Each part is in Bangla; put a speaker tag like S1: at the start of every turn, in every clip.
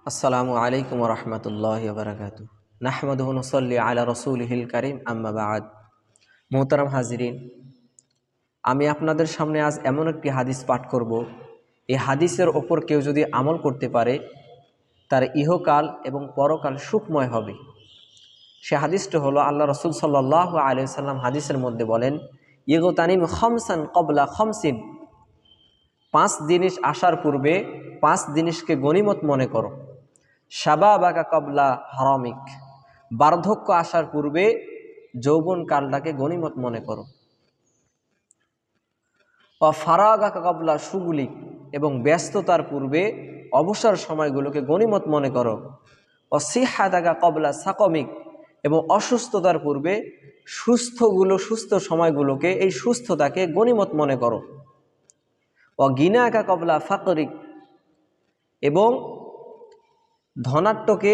S1: আসসালামু আলাইকুম ওয়া রাহমাতুল্লাহি ওয়া বারাকাতুহু। নাহমাদুহু ওয়া নুসাল্লি আলা রাসূলিহিল কারীম, আম্মা বা'দ। মুহতারাম হাজিরিন, আমি আপনাদের সামনে আজ এমন একটি হাদিস পাঠ করব, এই হাদিসের ওপর কেউ যদি আমল করতে পারে তার ইহকাল এবং পরকাল সুখময় হবে। সে হাদিসটা হলো, আল্লাহ রাসূল সাল্লাল্লাহু আলাইহি ওয়াসাল্লাম হাদিসের মধ্যে বলেন, ইগতানিম খামসান ক্বাবলা খামসিন, 5 জিনিস আসার পূর্বে 5 জিনিসকে গনিমত মনে করো। শাবাবাকা ক্বাবলা হারামিক, বার্ধক্য আসার পূর্বে যৌবনকালটাকে গনিমত মনে করো। ফারাগাকা ক্বাবলা শুগুলিক, এবং ব্যস্ততার পূর্বে অবসর সময়গুলোকে গনিমত মনে করো। সিহাতাকা ক্বাবলা সাকমিক, এবং অসুস্থতার পূর্বে সুস্থ সময়গুলোকে, এই সুস্থতাকে গনিমত মনে করো। গিনাকা ক্বাবলা ফাকরিক, এবং ধনাট্যকে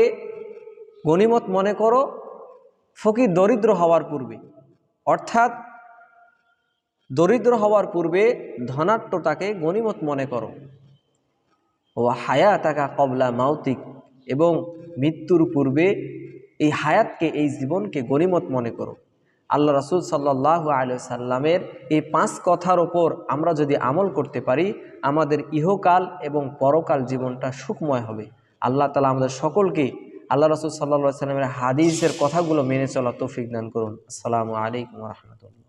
S1: গনিমত মনে করো ফকির দরিদ্র হওয়ার পূর্বে। অর্থাৎ দরিদ্র হওয়ার পূর্বে ধনাট্যটাকে গনিমত মনে করো। হায়াতাকা ক্বাবলা মাউতিক, এবং মৃত্যুর পূর্বে এই হায়াতকে, এই জীবনকে গনিমত মনে করো। আল্লাহ রাসূল সাল্লাল্লাহু আলাইহি ওয়াসাল্লামের এই 5 কথার ওপর আমরা যদি আমল করতে পারি, আমাদের ইহকাল এবং পরকাল জীবনটা সুখময় হবে। আল্লাহ তাআলা আমাদের সকলকে আল্লাহ রাসূল সাল্লাল্লাহু আলাইহি ওয়াসাল্লামের হাদিসের কথাগুলো মেনে চলার তৌফিক দান করুন। আসসালামু আলাইকুম ওয়া রাহমাতুল্লাহ।